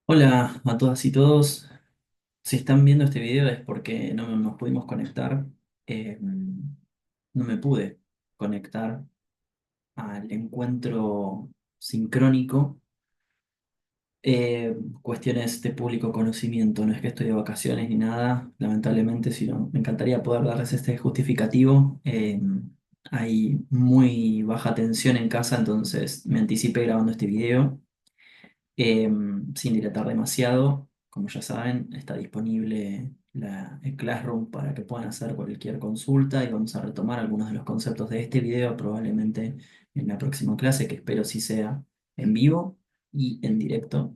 Hola a todas y todos. Si están viendo este video es porque no nos pudimos conectar. No me pude conectar al encuentro sincrónico. Cuestiones de público conocimiento. No es que estoy de vacaciones ni nada, lamentablemente, sino me encantaría poder darles este justificativo. Hay muy baja tensión en casa, entonces me anticipé grabando este video. Sin dilatar demasiado, como ya saben, está disponible el Classroom para que puedan hacer cualquier consulta y vamos a retomar algunos de los conceptos de este video probablemente en la próxima clase, que espero sí sea en vivo y en directo.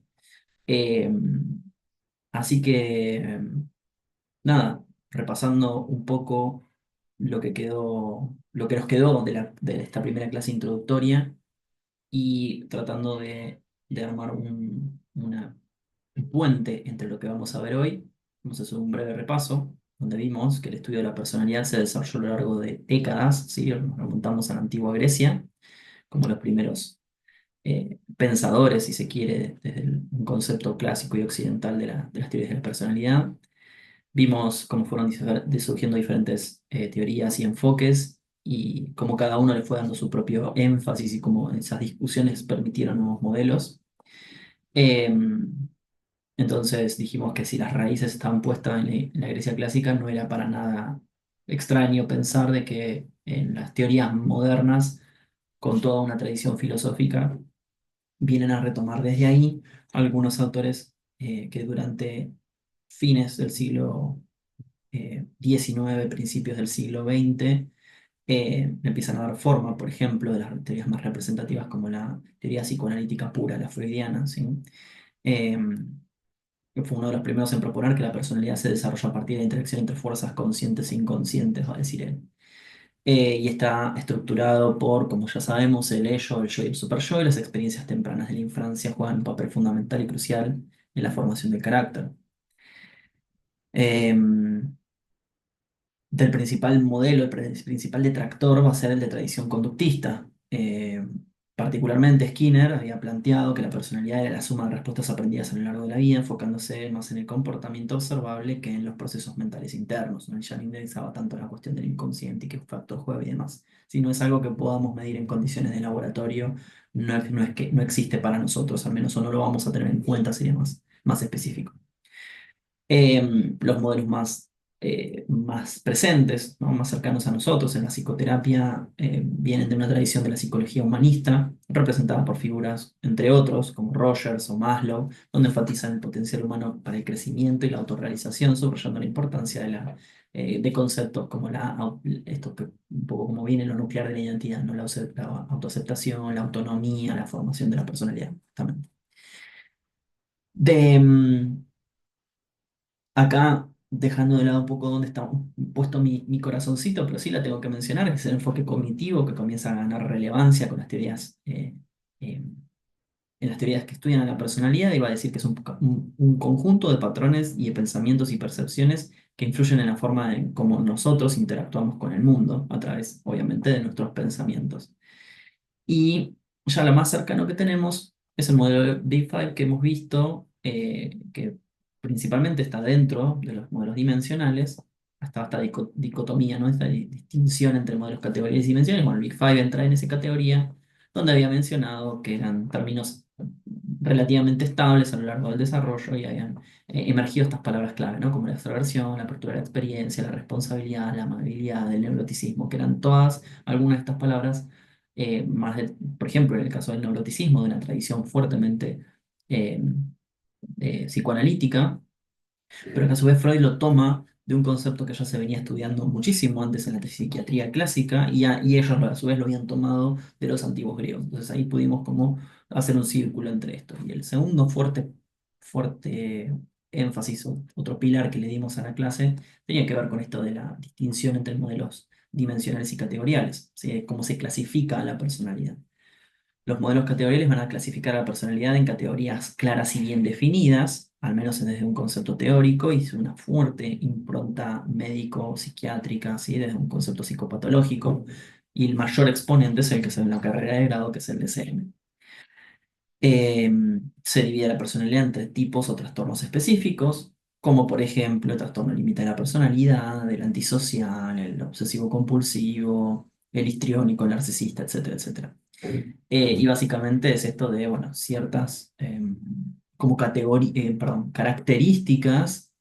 Em, Así que, nada, repasando un poco lo que nos quedó de esta primera clase introductoria y tratando de armar un puente entre lo que vamos a ver hoy. Vamos a hacer un breve repaso, donde vimos que el estudio de la personalidad se desarrolló a lo largo de décadas, ¿sí? Nos remontamos a la antigua Grecia, como los primeros pensadores, si se quiere, desde un concepto clásico y occidental de las teorías de la personalidad. Vimos cómo fueron surgiendo diferentes teorías y enfoques y cómo cada uno le fue dando su propio énfasis y cómo esas discusiones permitieron nuevos modelos. Em, entonces dijimos que si las raíces estaban puestas en la Grecia clásica, no era para nada extraño pensar de que en las teorías modernas, con toda una tradición filosófica, vienen a retomar desde ahí algunos autores que durante fines del siglo XIX, principios del siglo XX, empiezan a dar forma, por ejemplo, de las teorías más representativas como la teoría psicoanalítica pura, la freudiana, ¿sí? Que fue uno de los primeros en proponer que la personalidad se desarrolla a partir de la interacción entre fuerzas conscientes e inconscientes, va a decir él. Y está estructurado por, como ya sabemos, el ello, el yo y el superyo, y las experiencias tempranas de la infancia juegan un papel fundamental y crucial en la formación del carácter. Em, Del principal modelo, principal detractor va a ser el de tradición conductista. Particularmente Skinner había planteado que la personalidad era la suma de respuestas aprendidas a lo largo de la vida, enfocándose más en el comportamiento observable que en los procesos mentales internos, ¿no? Y ya no indexaba tanto la cuestión del inconsciente y qué factor juega y demás. Si no es algo que podamos medir en condiciones de laboratorio, no es que no existe para nosotros, al menos, o no lo vamos a tener en cuenta, sería más específico. Los modelos más presentes, ¿no? Más cercanos a nosotros en la psicoterapia, vienen de una tradición de la psicología humanista, representada por figuras, entre otros, como Rogers o Maslow, donde enfatizan el potencial humano para el crecimiento y la autorrealización, subrayando la importancia de conceptos como esto que un poco como viene lo nuclear de la identidad, ¿no? La autoaceptación, la autonomía, la formación de la personalidad, justamente. De, Acá, dejando de lado un poco dónde está puesto mi corazoncito, pero sí la tengo que mencionar, que es el enfoque cognitivo que comienza a ganar relevancia con las teorías, eh, en las teorías que estudian a la personalidad, y va a decir que es un conjunto de patrones y de pensamientos y percepciones que influyen en la forma en cómo nosotros interactuamos con el mundo, a través, obviamente, de nuestros pensamientos. Y ya lo más cercano que tenemos es el modelo de Big Five que hemos visto, que principalmente está dentro de los modelos dimensionales, hasta esta dicotomía, ¿no? Esta distinción entre modelos, categorías y dimensiones. Bueno, el Big Five entra en esa categoría, donde había mencionado que eran términos relativamente estables a lo largo del desarrollo y habían emergido estas palabras clave, ¿no? Como la extroversión, la apertura a la experiencia, la responsabilidad, la amabilidad, el neuroticismo, que eran todas algunas de estas palabras por ejemplo, en el caso del neuroticismo, de una tradición fuertemente eh, psicoanalítica, pero que a su vez Freud lo toma de un concepto que ya se venía estudiando muchísimo antes en la psiquiatría clásica y ellos a su vez lo habían tomado de los antiguos griegos. Entonces ahí pudimos como hacer un círculo entre estos. Y el segundo fuerte énfasis, o otro pilar que le dimos a la clase, tenía que ver con esto de la distinción entre modelos dimensionales y categoriales, ¿sí? Cómo se clasifica a la personalidad. Los modelos categoriales van a clasificar a la personalidad en categorías claras y bien definidas, al menos desde un concepto teórico, y una fuerte impronta médico-psiquiátrica, ¿sí? Desde un concepto psicopatológico. Y el mayor exponente es el que se ve en la carrera de grado, que es el DSM. Eh, Se divide la personalidad entre tipos o trastornos específicos, como por ejemplo el trastorno límite de la personalidad, el antisocial, el obsesivo compulsivo, el histriónico, el narcisista, etcétera, etcétera. Y básicamente es esto de, bueno, ciertas como perdón, características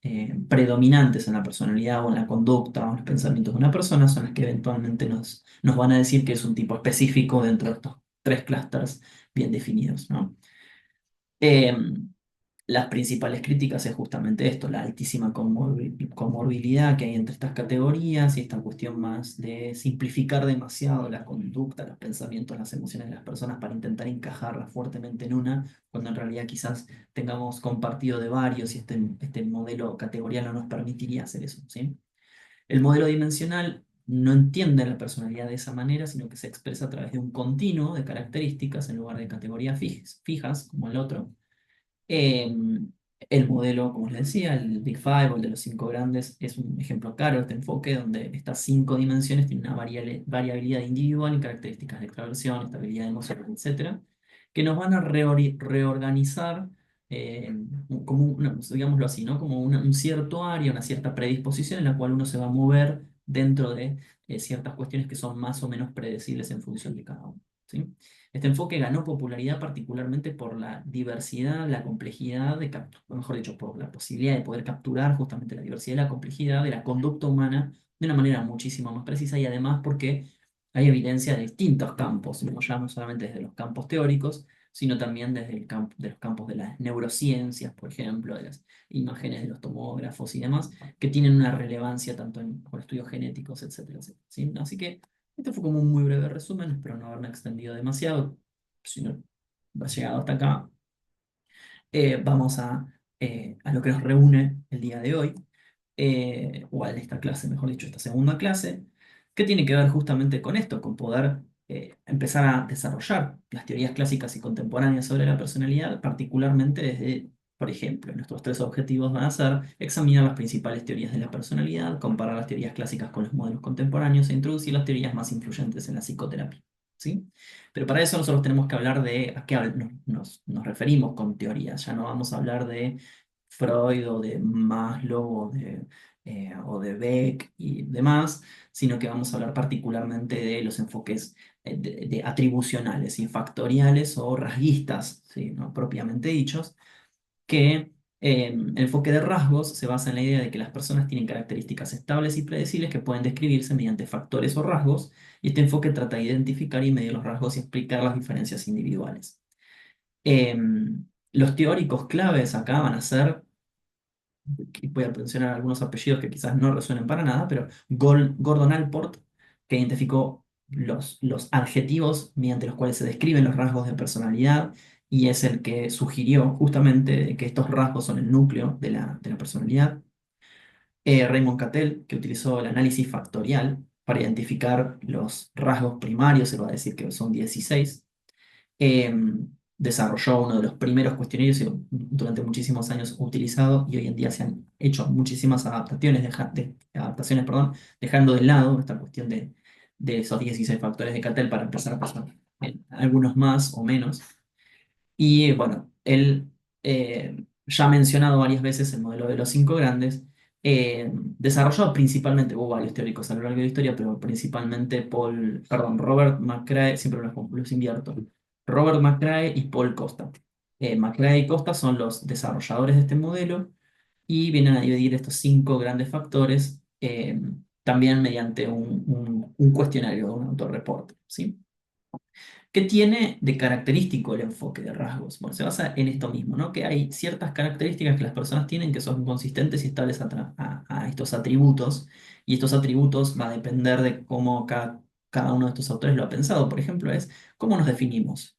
predominantes en la personalidad o en la conducta o en los pensamientos de una persona son las que eventualmente nos van a decir que es un tipo específico dentro de estos tres clústeres bien definidos, ¿no? Eh, las principales críticas es justamente esto, la altísima comorbilidad que hay entre estas categorías y esta cuestión más de simplificar demasiado la conducta, los pensamientos, las emociones de las personas para intentar encajarlas fuertemente en una, cuando en realidad quizás tengamos compartido de varios y este modelo categorial no nos permitiría hacer eso, ¿sí? El modelo dimensional no entiende la personalidad de esa manera, sino que se expresa a través de un continuo de características en lugar de categorías fijas como el otro. Eh, el modelo, como les decía, el Big Five o el de los cinco grandes, es un ejemplo claro de este enfoque donde estas cinco dimensiones tienen una variabilidad individual y características de extraversión, estabilidad emocional, etcétera, que nos van a reorganizar como, digámoslo así, ¿no? Como un cierto área, una cierta predisposición en la cual uno se va a mover dentro de ciertas cuestiones que son más o menos predecibles en función de cada uno, ¿sí? Este enfoque ganó popularidad particularmente por la diversidad, la complejidad de o mejor dicho, por la posibilidad de poder capturar justamente la diversidad y la complejidad de la conducta humana de una manera muchísimo más precisa y además porque hay evidencia de distintos campos, no solamente desde los campos teóricos, sino también desde el campo, de los campos de las neurociencias, por ejemplo, de las imágenes de los tomógrafos y demás, que tienen una relevancia tanto por estudios genéticos, etcétera, etcétera, ¿sí? Así que este fue como un muy breve resumen, espero no haberme extendido demasiado. Si no has llegado hasta acá, vamos a lo que nos reúne el día de hoy, o a esta clase, mejor dicho, esta segunda clase, que tiene que ver justamente con esto, con poder empezar a desarrollar las teorías clásicas y contemporáneas sobre la personalidad, particularmente desde, por ejemplo, nuestros tres objetivos van a ser examinar las principales teorías de la personalidad, comparar las teorías clásicas con los modelos contemporáneos e introducir las teorías más influyentes en la psicoterapia. ¿Sí? Pero para eso nosotros tenemos que hablar de a qué nos referimos con teorías. Ya no vamos a hablar de Freud o de Maslow o de Beck y demás, sino que vamos a hablar particularmente de los enfoques de atribucionales y factoriales o rasguistas, ¿sí? ¿No? Propiamente dichos, que el enfoque de rasgos se basa en la idea de que las personas tienen características estables y predecibles que pueden describirse mediante factores o rasgos, y este enfoque trata de identificar y medir los rasgos y explicar las diferencias individuales. Los teóricos claves acá van a ser, y voy a mencionar algunos apellidos que quizás no resuenen para nada, pero Gordon Allport, que identificó los adjetivos mediante los cuales se describen los rasgos de personalidad y es el que sugirió justamente que estos rasgos son el núcleo de la personalidad. Raymond Cattell, que utilizó el análisis factorial para identificar los rasgos primarios, se va a decir que son 16. eh, Desarrolló uno de los primeros cuestionarios y durante muchísimos años utilizado y hoy en día se han hecho muchísimas adaptaciones, perdón, dejando de lado esta cuestión de esos 16 factores de Cattell para empezar a pasar algunos más o menos. Y bueno, él ya ha mencionado varias veces el modelo de los cinco grandes, desarrollado principalmente, hubo varios teóricos a lo largo de la historia, pero principalmente Robert McCrae, siempre los invierto, Robert McCrae y Paul Costa. McCrae y Costa son los desarrolladores de este modelo y vienen a dividir estos cinco grandes factores también mediante un cuestionario, un autorreporte, ¿sí? ¿Qué tiene de característico el enfoque de rasgos? Bueno, se basa en esto mismo, ¿no? Que hay ciertas características que las personas tienen que son consistentes y estables a estos atributos, y estos atributos va a depender de cómo cada uno de estos autores lo ha pensado. Por ejemplo, es cómo nos definimos.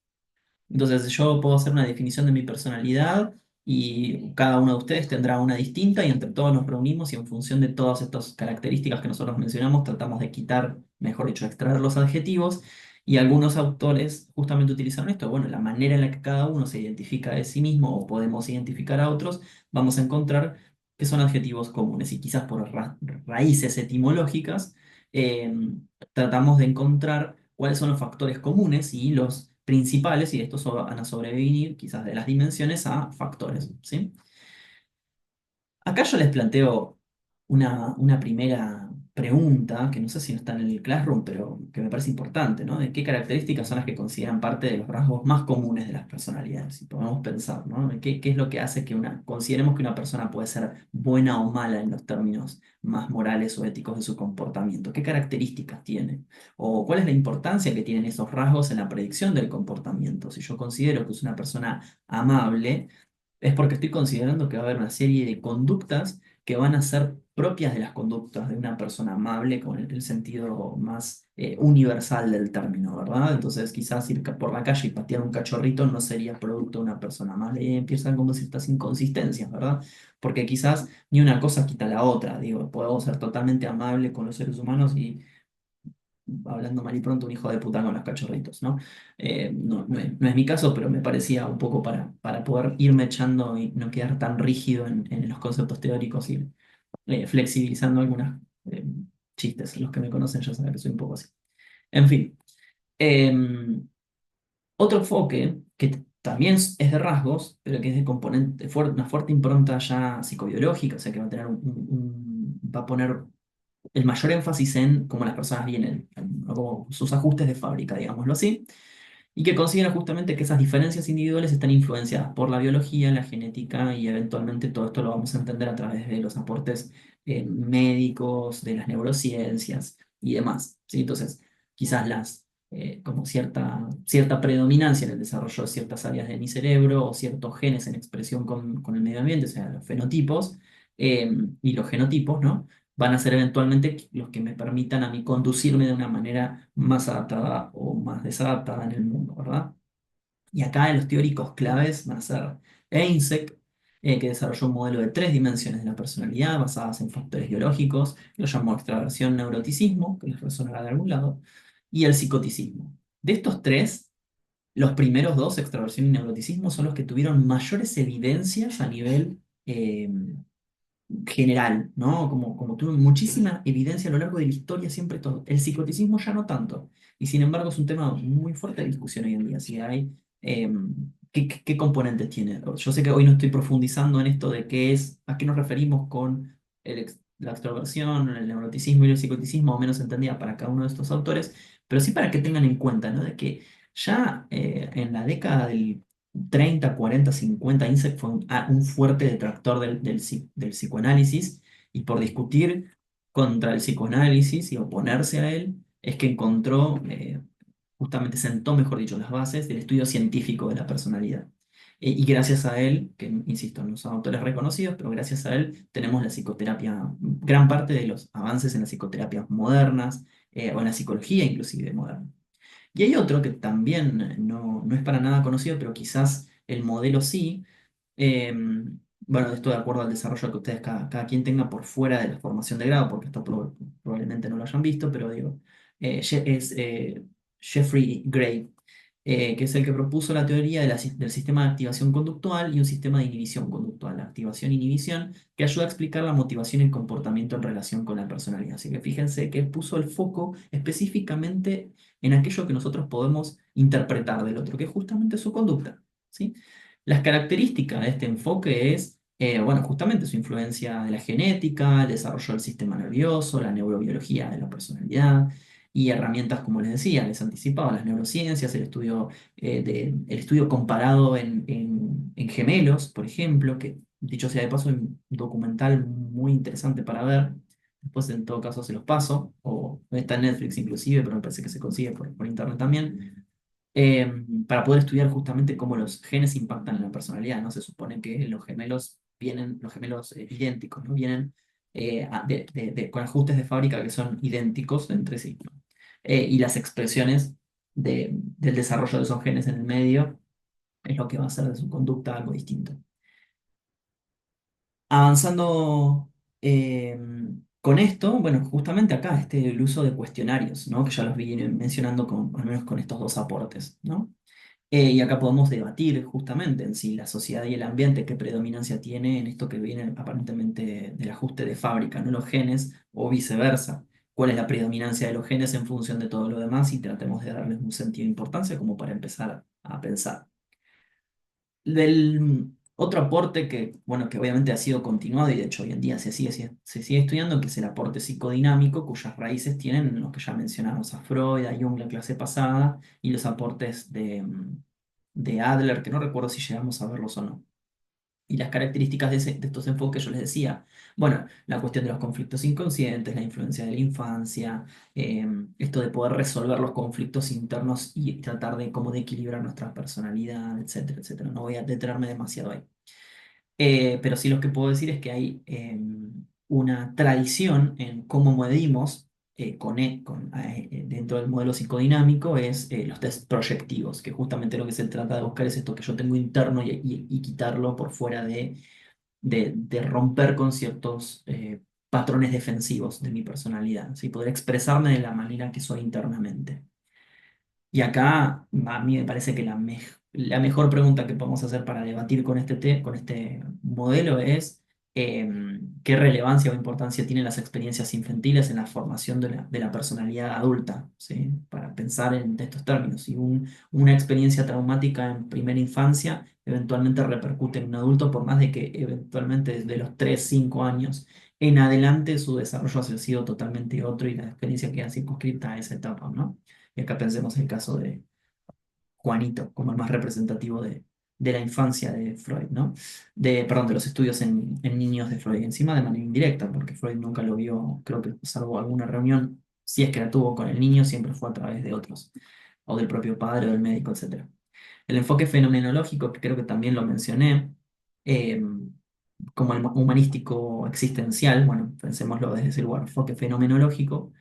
Entonces, yo puedo hacer una definición de mi personalidad y cada uno de ustedes tendrá una distinta y entre todos nos reunimos y en función de todas estas características que nosotros mencionamos tratamos de quitar, mejor dicho, extraer los adjetivos y algunos autores justamente utilizaron esto. Bueno, la manera en la que cada uno se identifica de sí mismo o podemos identificar a otros, vamos a encontrar que son adjetivos comunes y quizás por raíces etimológicas eh, tratamos de encontrar cuáles son los factores comunes y los principales y de estos van a sobrevivir quizás de las dimensiones a factores, ¿sí? Acá yo les planteo una primera pregunta, que no sé si no está en el Classroom, pero que me parece importante, ¿no? De qué características son las que consideran parte de los rasgos más comunes de las personalidades. Si podemos pensar, ¿no? ¿Qué es lo que hace que consideremos que una persona puede ser buena o mala en los términos más morales o éticos de su comportamiento? ¿Qué características tiene? ¿O cuál es la importancia que tienen esos rasgos en la predicción del comportamiento? Si yo considero que es una persona amable, es porque estoy considerando que va a haber una serie de conductas que van a ser propias de las conductas de una persona amable con el sentido más universal del término, ¿verdad? Entonces quizás ir por la calle y patear un cachorrito no sería producto de una persona amable y empiezan como ciertas inconsistencias, ¿verdad? Porque quizás ni una cosa quita la otra, digo, podemos ser totalmente amables con los seres humanos y hablando mal y pronto, un hijo de puta con los cachorritos, ¿no? No es mi caso, pero me parecía un poco para poder irme echando y no quedar tan rígido en los conceptos teóricos y flexibilizando algunos chistes. Los que me conocen ya saben que soy un poco así. En fin, em, otro enfoque que también es de rasgos, pero que es de componente, una fuerte impronta ya psicobiológica, o sea que va a tener va a poner el mayor énfasis en cómo las personas vienen, o como sus ajustes de fábrica, digámoslo así, y que considera justamente que esas diferencias individuales están influenciadas por la biología, la genética y eventualmente todo esto lo vamos a entender a través de los aportes médicos, de las neurociencias y demás, ¿sí? Entonces, quizás como cierta predominancia en el desarrollo de ciertas áreas de mi cerebro o ciertos genes en expresión con el medio ambiente, o sea, los fenotipos y los genotipos, ¿no? Van a ser eventualmente los que me permitan a mí conducirme de una manera más adaptada o más desadaptada en el mundo, ¿verdad? Y acá los teóricos claves van a ser Eysenck, que desarrolló un modelo de tres dimensiones de la personalidad basadas en factores biológicos, que lo llamó extraversión neuroticismo, que les resonará de algún lado, y el psicoticismo. De estos tres, los primeros dos, extraversión y neuroticismo, son los que tuvieron mayores evidencias a nivel general, ¿no? Como tuvo muchísima evidencia a lo largo de la historia, siempre todo. El psicoticismo ya no tanto. Y sin embargo es un tema muy fuerte de discusión hoy en día. Si hay, ¿qué componentes tiene? Yo sé que hoy no estoy profundizando en esto de a qué nos referimos con la extroversión, el neuroticismo y el psicoticismo, o menos entendida para cada uno de estos autores, pero sí para que tengan en cuenta, ¿no? De que ya en la década del 30, 40, 50, Insect fue un fuerte detractor del psicoanálisis y por discutir contra el psicoanálisis y oponerse a él, es que encontró, justamente sentó, mejor dicho, las bases del estudio científico de la personalidad. Y gracias a él, que insisto, no son autores reconocidos, pero gracias a él tenemos la psicoterapia, gran parte de los avances en las psicoterapias modernas, o en la psicología inclusive moderna. Y hay otro que también no es para nada conocido, pero quizás el modelo sí. Eh, bueno, esto de acuerdo al desarrollo que ustedes, cada quien tenga por fuera de la formación de grado, porque esto probablemente no lo hayan visto, pero digo, es Jeffrey Gray, que es el que propuso la teoría del sistema de activación conductual y un sistema de inhibición conductual, la activación-inhibición, que ayuda a explicar la motivación y el comportamiento en relación con la personalidad. Así que fíjense que puso el foco específicamente en aquello que nosotros podemos interpretar del otro, que es justamente su conducta, ¿sí? Las características de este enfoque es, bueno, justamente su influencia de la genética, el desarrollo del sistema nervioso, la neurobiología de la personalidad y herramientas, como les decía, les anticipaba, las neurociencias, el estudio comparado en gemelos, por ejemplo, que dicho sea de paso, es un documental muy interesante para ver. Después, en todo caso, se los paso, o está en Netflix inclusive, pero me parece que se consigue por internet también, para poder estudiar justamente cómo los genes impactan en la personalidad, ¿no? Se supone que los gemelos idénticos, ¿no? Vienen con ajustes de fábrica que son idénticos entre sí, ¿no? Y las expresiones del desarrollo de esos genes en el medio es lo que va a hacer de su conducta algo distinto. Avanzando con esto, bueno, justamente acá el uso de cuestionarios, ¿no? Que ya los vine mencionando al menos con estos dos aportes, ¿no? Y acá podemos debatir justamente en si la sociedad y el ambiente qué predominancia tiene en esto que viene aparentemente del ajuste de fábrica, ¿no? Los genes o viceversa. cuál es la predominancia de los genes en función de todo lo demás y tratemos de darles un sentido de importancia como para empezar a pensar. Del otro aporte que, bueno, que obviamente ha sido continuado y de hecho hoy en día se sigue estudiando, que es el aporte psicodinámico, cuyas raíces tienen los que ya mencionamos a Freud, a Jung la clase pasada, y los aportes de Adler, que no recuerdo si llegamos a verlos o no. Y las características de estos enfoques, yo les decía, bueno, la cuestión de los conflictos inconscientes, la influencia de la infancia, esto de poder resolver los conflictos internos y tratar de cómo de equilibrar nuestra personalidad, etcétera, etcétera. No voy a detenerme demasiado ahí. Pero sí lo que puedo decir es que hay una tradición en cómo medimos dentro del modelo psicodinámico es los test proyectivos, que justamente lo que se trata de buscar es esto que yo tengo interno y quitarlo por fuera de romper con ciertos patrones defensivos de mi personalidad, ¿sí? Poder expresarme de la manera que soy internamente. Y acá a mí me parece que la mejor pregunta que podemos hacer para debatir con este modelo es qué relevancia o importancia tienen las experiencias infantiles en la formación de la personalidad adulta, ¿sí? Para pensar en estos términos. Si una experiencia traumática en primera infancia eventualmente repercute en un adulto, por más de que eventualmente desde los 3 5 años en adelante su desarrollo haya sido totalmente otro y la experiencia queda circunscrita a esa etapa, ¿no? Y acá pensemos el caso de Juanito, como el más representativo de la infancia de Freud, ¿no? Perdón, de los estudios en niños de Freud, encima de manera indirecta, porque Freud nunca lo vio, creo que salvo alguna reunión, si es que la tuvo con el niño, siempre fue a través de otros, o del propio padre o del médico, etcétera. El enfoque fenomenológico, que creo que también lo mencioné, eh, como el humanístico existencial, bueno, pensémoslo desde ese lugar, enfoque fenomenológico,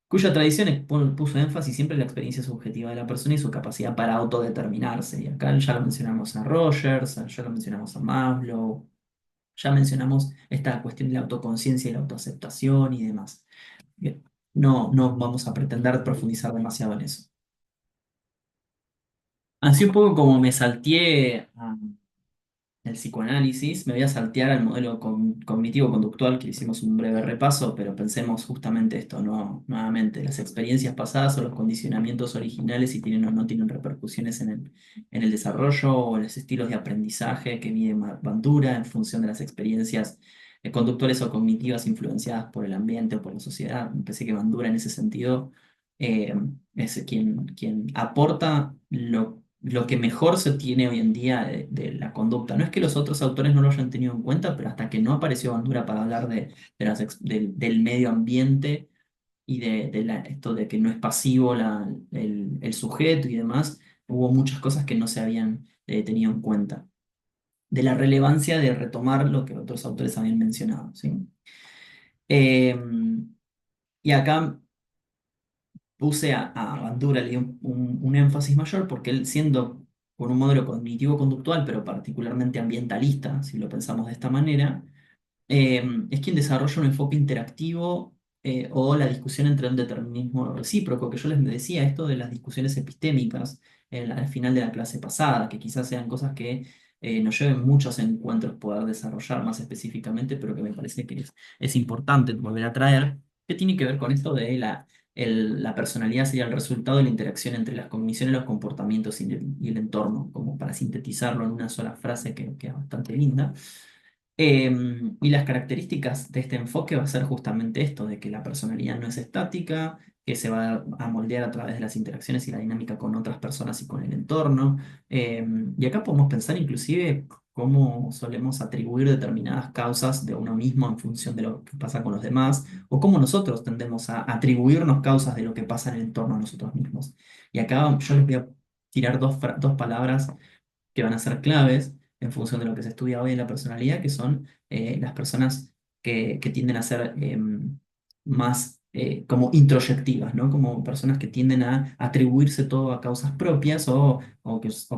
cuya tradición puso énfasis siempre en la experiencia subjetiva de la persona y su capacidad para autodeterminarse. Y acá ya lo mencionamos a Rogers, ya lo mencionamos a Maslow, ya mencionamos esta cuestión de la autoconciencia y la autoaceptación y demás. Bien, no vamos a pretender profundizar demasiado en eso. Así un poco como me salteé el psicoanálisis, me voy a saltear al modelo cognitivo-conductual que hicimos un breve repaso, pero pensemos justamente esto, ¿no? Nuevamente, las experiencias pasadas o los condicionamientos originales, si tienen o no tienen repercusiones en el desarrollo o en los estilos de aprendizaje que mide Bandura en función de las experiencias conductuales o cognitivas influenciadas por el ambiente o por la sociedad. Me parece que Bandura en ese sentido eh, es quien aporta lo que mejor se tiene hoy en día de la conducta. No es que los otros autores no lo hayan tenido en cuenta, pero hasta que no apareció Bandura para hablar del medio ambiente y esto de que no es pasivo el sujeto y demás, hubo muchas cosas que no se habían tenido en cuenta. De la relevancia de retomar lo que otros autores habían mencionado, ¿sí? Eh, y acá puse a Bandura, le di un énfasis mayor porque él, siendo con un modelo cognitivo-conductual, pero particularmente ambientalista, si lo pensamos de esta manera, es quien desarrolla un enfoque interactivo o la discusión entre un determinismo recíproco, que yo les decía esto de las discusiones epistémicas al final de la clase pasada, que quizás sean cosas que nos lleven muchos encuentros poder desarrollar más específicamente, pero que me parece que es importante volver a traer, que tiene que ver con esto de la personalidad sería el resultado de la interacción entre las cogniciones, los comportamientos y el entorno, como para sintetizarlo en una sola frase que es bastante linda. Y las características de este enfoque va a ser justamente esto, de que la personalidad no es estática, que se va a moldear a través de las interacciones y la dinámica con otras personas y con el entorno. Y acá podemos pensar inclusive cómo solemos atribuir determinadas causas de uno mismo en función de lo que pasa con los demás, o cómo nosotros tendemos a atribuirnos causas de lo que pasa en el entorno a nosotros mismos. Y acá yo les voy a tirar dos palabras que van a ser claves en función de lo que se estudia hoy en la personalidad, que son las personas que tienden a ser más como introyectivas, ¿no? Como personas que tienden a atribuirse todo a causas propias o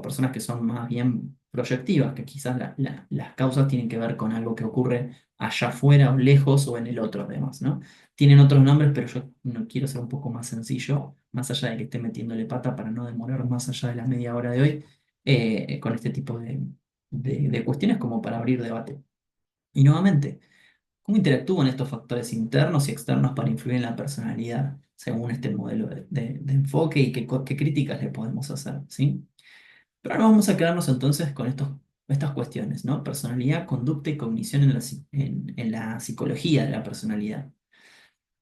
personas que son más bien proyectivas, que quizás las causas tienen que ver con algo que ocurre allá afuera o lejos o en el otro, además, ¿no? Tienen otros nombres, pero yo no quiero ser un poco más sencillo, más allá de que esté metiéndole pata para no demorar más allá de la media hora de hoy con este tipo de cuestiones como para abrir debate. Y nuevamente, ¿Cómo interactúan estos factores internos y externos para influir en la personalidad según este modelo de enfoque y qué críticas le podemos hacer? ¿Sí? Pero ahora vamos a quedarnos entonces con estas cuestiones, ¿no? Personalidad, conducta y cognición en la psicología de la personalidad.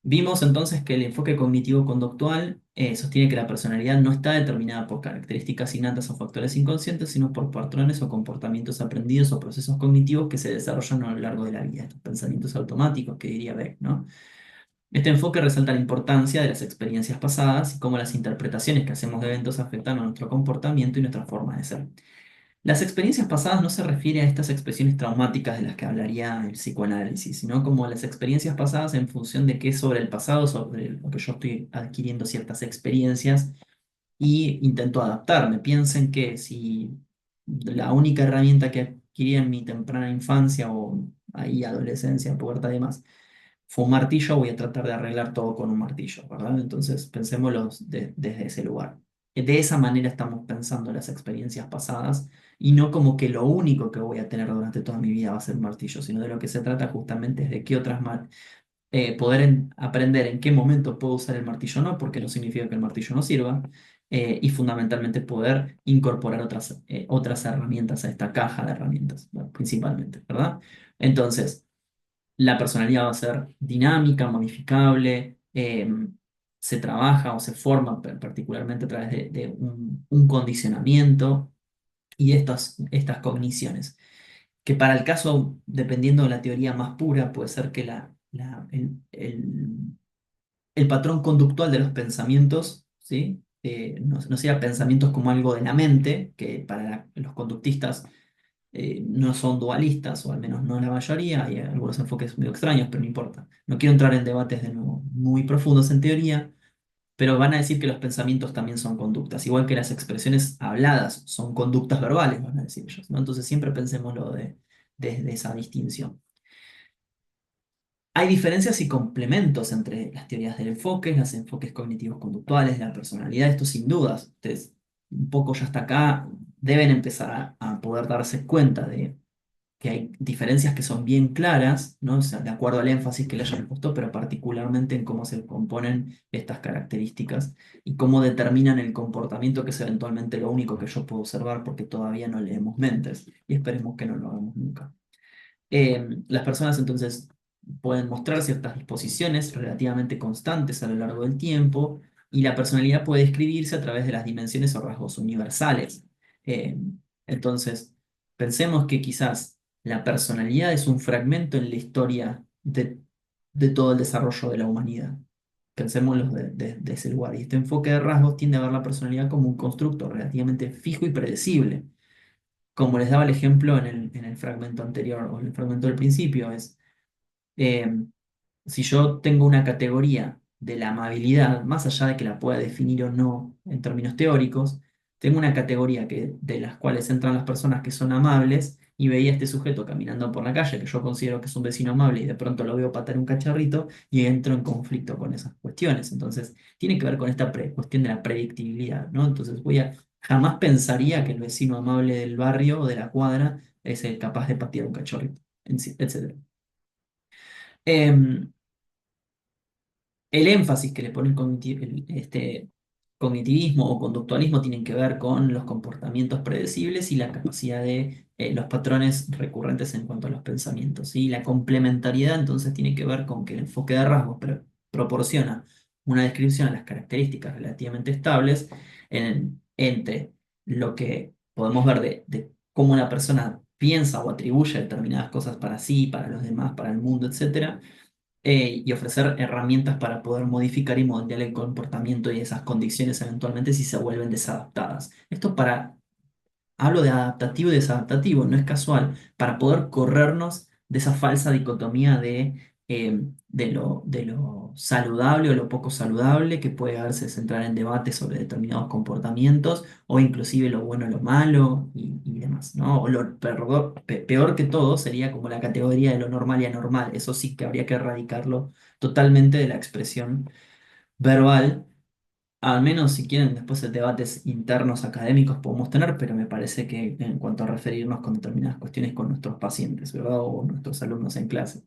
Vimos entonces que el enfoque cognitivo-conductual sostiene que la personalidad no está determinada por características innatas o factores inconscientes, sino por patrones o comportamientos aprendidos o procesos cognitivos que se desarrollan a lo largo de la vida, estos pensamientos automáticos que diría Beck, ¿no? Este enfoque resalta la importancia de las experiencias pasadas y cómo las interpretaciones que hacemos de eventos afectan a nuestro comportamiento y nuestra forma de ser. Las experiencias pasadas no se refiere a estas expresiones traumáticas de las que hablaría el psicoanálisis, sino como las experiencias pasadas en función de qué es sobre el pasado, sobre lo que yo estoy adquiriendo ciertas experiencias y intento adaptarme. Piensen que si la única herramienta que adquirí en mi temprana infancia o ahí adolescencia, pubertad y demás, fue un martillo, voy a tratar de arreglar todo con un martillo, ¿verdad? Entonces pensémoslo desde ese lugar. De esa manera estamos pensando las experiencias pasadas y no como que lo único que voy a tener durante toda mi vida va a ser un martillo, sino de lo que se trata justamente es de qué otras poder aprender en qué momento puedo usar el martillo o no, porque no significa que el martillo no sirva, y fundamentalmente poder incorporar otras herramientas a esta caja de herramientas, ¿no? Principalmente, ¿verdad? Entonces, la personalidad va a ser dinámica, modificable, se trabaja o se forma particularmente a través de un condicionamiento y estas cogniciones, que para el caso, dependiendo de la teoría más pura, puede ser que el patrón conductual de los pensamientos, ¿sí? No sea pensamientos como algo de la mente, que para los conductistas no son dualistas, o al menos no la mayoría, hay algunos enfoques medio extraños, pero no importa. No quiero entrar en debates de nuevo muy profundos en teoría, pero van a decir que los pensamientos también son conductas, igual que las expresiones habladas son conductas verbales, van a decir ellos, ¿no? Entonces siempre pensémoslo desde esa distinción. Hay diferencias y complementos entre las teorías del enfoque, los enfoques cognitivos conductuales, la personalidad, esto sin dudas. Ustedes un poco ya hasta acá deben empezar a poder darse cuenta de que hay diferencias que son bien claras, ¿no? O sea, de acuerdo al énfasis que le hayan puesto, pero particularmente en cómo se componen estas características y cómo determinan el comportamiento, que es eventualmente lo único que yo puedo observar porque todavía no leemos mentes y esperemos que no lo hagamos nunca. Las personas entonces pueden mostrar ciertas disposiciones relativamente constantes a lo largo del tiempo y la personalidad puede describirse a través de las dimensiones o rasgos universales. Eh, entonces, pensemos que quizás la personalidad es un fragmento en la historia de todo el desarrollo de la humanidad. Pensémoslo de ese lugar. Y este enfoque de rasgos tiende a ver la personalidad como un constructo relativamente fijo y predecible, como les daba el ejemplo en el fragmento anterior o en el fragmento del principio, eh, si yo tengo una categoría de la amabilidad, más allá de que la pueda definir o no en términos teóricos, tengo una categoría de las cuales entran las personas que son amables y veía a este sujeto caminando por la calle, que yo considero que es un vecino amable y de pronto lo veo patar un cacharrito y entro en conflicto con esas cuestiones. Entonces, tiene que ver con esta cuestión de la predictibilidad, ¿no? Entonces, jamás pensaría que el vecino amable del barrio o de la cuadra es el capaz de patear un cachorrito, etc. El énfasis que le pone este cognitivismo o conductualismo tienen que ver con los comportamientos predecibles y la capacidad de los patrones recurrentes en cuanto a los pensamientos. ¿Sí? La complementariedad entonces tiene que ver con que el enfoque de rasgos proporciona una descripción de las características relativamente estables entre lo que podemos ver de cómo una persona piensa o atribuye determinadas cosas para sí, para los demás, para el mundo, etcétera, y ofrecer herramientas para poder modificar y moldear el comportamiento y esas condiciones eventualmente si se vuelven desadaptadas. Esto hablo de adaptativo y desadaptativo, no es casual, para poder corrernos de esa falsa dicotomía de lo saludable o lo poco saludable, que puede a veces entrar en debate sobre determinados comportamientos, o inclusive lo bueno, lo malo y demás, ¿no? O lo peor que todo sería como la categoría de lo normal y anormal. Eso sí que habría que erradicarlo totalmente de la expresión verbal. Al menos si quieren, después de debates internos académicos podemos tener, pero me parece que en cuanto a referirnos con determinadas cuestiones con nuestros pacientes, ¿verdad? O nuestros alumnos en clase.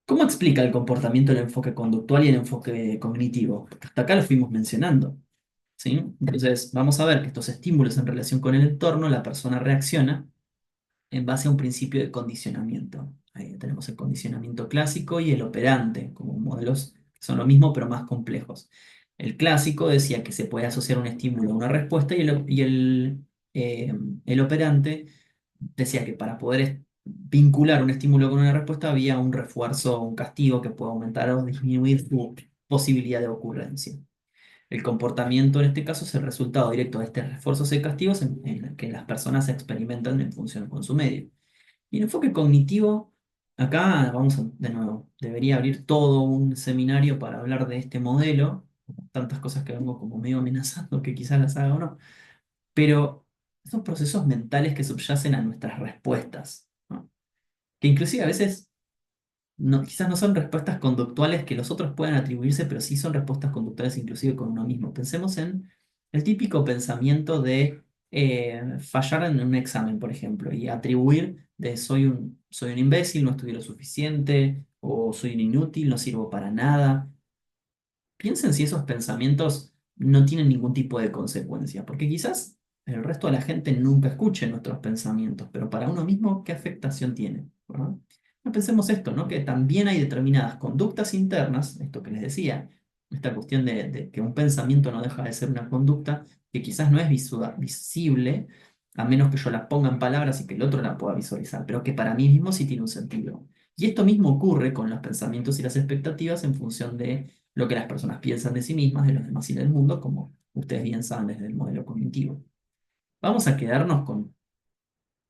¿Cómo explica el comportamiento el enfoque conductual y el enfoque cognitivo? Porque hasta acá lo fuimos mencionando, ¿sí? Entonces, vamos a ver que estos estímulos en relación con el entorno, la persona reacciona en base a un principio de condicionamiento. Ahí tenemos el condicionamiento clásico y el operante, como modelos que son lo mismo pero más complejos. El clásico decía que se puede asociar un estímulo a una respuesta eh, el operante decía que para poder vincular un estímulo con una respuesta había un refuerzo o un castigo que puede aumentar o disminuir su posibilidad de ocurrencia. El comportamiento en este caso es el resultado directo de estos refuerzos y castigos en el que las personas experimentan en función con su medio. Y el enfoque cognitivo, acá vamos de nuevo, debería abrir todo un seminario para hablar de este modelo, tantas cosas que vengo como medio amenazando que quizás las haga o no, pero son procesos mentales que subyacen a nuestras respuestas, ¿no? Que inclusive a veces quizás no son respuestas conductuales que los otros puedan atribuirse, pero sí son respuestas conductuales inclusive con uno mismo. Pensemos en el típico pensamiento de fallar en un examen, por ejemplo, y atribuir de soy un imbécil, no estudié lo suficiente, o soy un inútil, no sirvo para nada. Piensen si esos pensamientos no tienen ningún tipo de consecuencia, porque quizás el resto de la gente nunca escuche nuestros pensamientos, pero para uno mismo, ¿qué afectación tiene? ¿Verdad? No pensemos esto, ¿no? Que también hay determinadas conductas internas, esto que les decía, esta cuestión de que un pensamiento no deja de ser una conducta que quizás no es visible, a menos que yo la ponga en palabras y que el otro la pueda visualizar, pero que para mí mismo sí tiene un sentido. Y esto mismo ocurre con los pensamientos y las expectativas en función de lo que las personas piensan de sí mismas, de los demás y del mundo, como ustedes bien saben desde el modelo cognitivo. Vamos a quedarnos con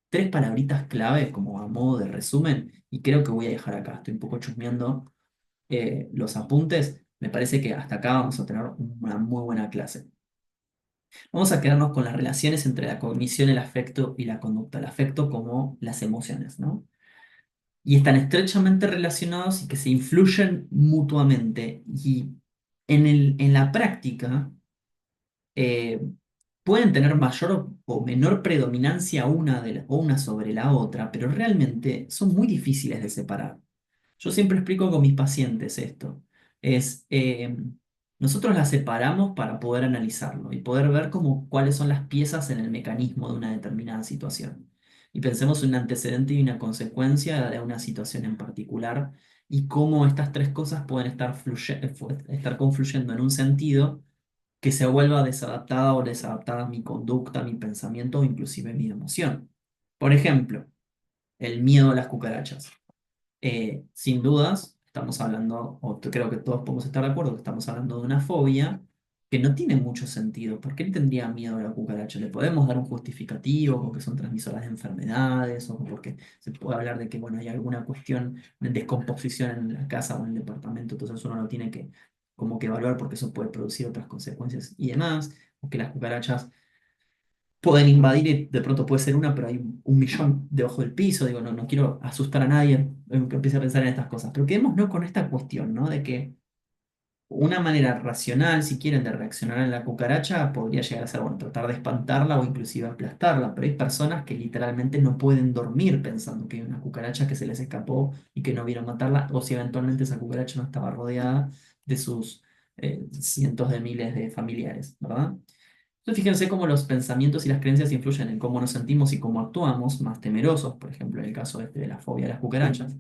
tres palabritas clave como a modo de resumen y creo que voy a dejar acá. Estoy un poco chusmeando los apuntes. Me parece que hasta acá vamos a tener una muy buena clase. Vamos a quedarnos con las relaciones entre la cognición, el afecto y la conducta. El afecto como las emociones, ¿no? Y están estrechamente relacionados y que se influyen mutuamente. Y en la práctica, eh, pueden tener mayor o menor predominancia o una sobre la otra, pero realmente son muy difíciles de separar. Yo siempre explico con mis pacientes esto. Es, nosotros las separamos para poder analizarlo y poder ver cuáles son las piezas en el mecanismo de una determinada situación. Y pensemos en un antecedente y una consecuencia de una situación en particular y cómo estas tres cosas pueden estar confluyendo en un sentido que se vuelva desadaptada o desadaptada a mi conducta, mi pensamiento o inclusive mi emoción. Por ejemplo, el miedo a las cucarachas. Sin dudas, estamos hablando, creo que todos podemos estar de acuerdo, que estamos hablando de una fobia que no tiene mucho sentido. ¿Por qué él tendría miedo a la cucaracha? ¿Le podemos dar un justificativo porque son transmisoras de enfermedades o porque se puede hablar de que bueno, hay alguna cuestión de descomposición en la casa o en el departamento? Entonces uno lo tiene que como que evaluar porque eso puede producir otras consecuencias y demás, o que las cucarachas pueden invadir y de pronto puede ser una, pero hay un millón debajo del piso. Digo, no quiero asustar a nadie que empiece a pensar en estas cosas, pero quedémonos con esta cuestión, ¿no? De que una manera racional, si quieren, de reaccionar a la cucaracha podría llegar a ser, bueno, tratar de espantarla o inclusive aplastarla, pero hay personas que literalmente no pueden dormir pensando que hay una cucaracha que se les escapó y que no vieron matarla, o si eventualmente esa cucaracha no estaba rodeada de sus cientos de miles de familiares, ¿verdad? Entonces fíjense cómo los pensamientos y las creencias influyen en cómo nos sentimos y cómo actuamos, más temerosos, por ejemplo, en el caso este de la fobia a las cucarachas.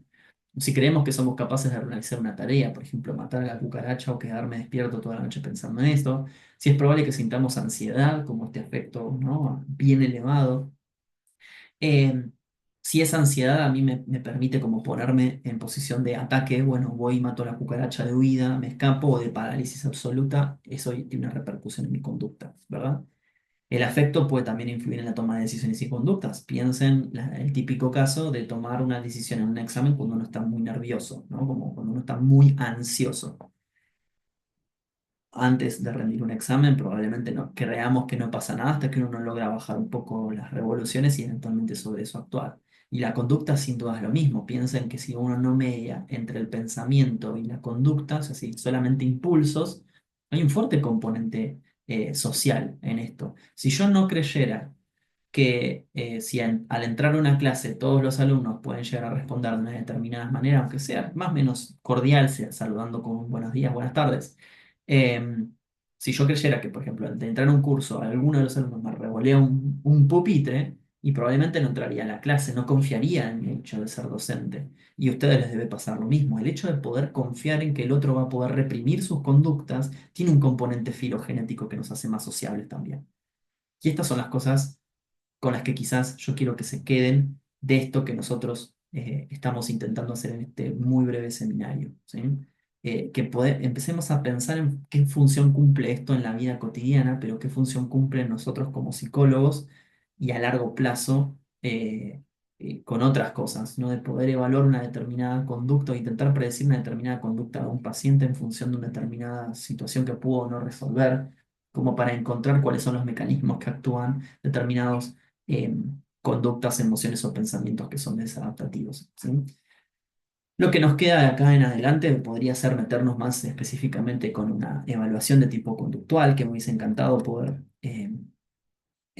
Si creemos que somos capaces de realizar una tarea, por ejemplo, matar a la cucaracha o quedarme despierto toda la noche pensando en esto, si es probable que sintamos ansiedad, como este afecto, ¿no? Bien elevado. Eh, si esa ansiedad a mí me permite como ponerme en posición de ataque, bueno, voy y mato a la cucaracha de huida, me escapo, o de parálisis absoluta, eso tiene una repercusión en mi conducta, ¿verdad? El afecto puede también influir en la toma de decisiones y conductas. Piensen el típico caso de tomar una decisión en un examen cuando uno está muy nervioso, ¿no? Como cuando uno está muy ansioso. Antes de rendir un examen, probablemente no creamos que no pasa nada hasta que uno no logra bajar un poco las revoluciones y eventualmente sobre eso actuar. Y la conducta sin duda es lo mismo. Piensen que si uno no media entre el pensamiento y la conducta, o sea, si solamente impulsos, hay un fuerte componente social en esto. Si yo no creyera que si al entrar a una clase todos los alumnos pueden llegar a responder de una determinada manera, aunque sea más o menos cordial, sea saludando con un buenos días, buenas tardes, eh, si yo creyera que, por ejemplo, al de entrar a un curso, alguno de los alumnos me revolea un pupitre, y probablemente no entraría a la clase, no confiaría en el hecho de ser docente. Y a ustedes les debe pasar lo mismo. El hecho de poder confiar en que el otro va a poder reprimir sus conductas tiene un componente filogenético que nos hace más sociables también. Y estas son las cosas con las que quizás yo quiero que se queden de esto que nosotros estamos intentando hacer en este muy breve seminario, ¿sí? Empecemos a pensar en qué función cumple esto en la vida cotidiana, pero qué función cumple en nosotros como psicólogos y a largo plazo con otras cosas, ¿no? De poder evaluar una determinada conducta o intentar predecir una determinada conducta de un paciente en función de una determinada situación que pudo o no resolver, como para encontrar cuáles son los mecanismos que actúan determinados conductas, emociones o pensamientos que son desadaptativos, ¿sí? Lo que nos queda de acá en adelante podría ser meternos más específicamente con una evaluación de tipo conductual, que me hubiese encantado poder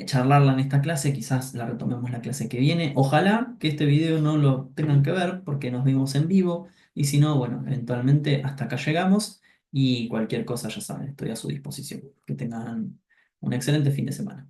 charlarla en esta clase, quizás la retomemos la clase que viene. Ojalá que este video no lo tengan que ver porque nos vimos en vivo, y si no, bueno, eventualmente hasta acá llegamos, y cualquier cosa ya saben, estoy a su disposición. Que tengan un excelente fin de semana.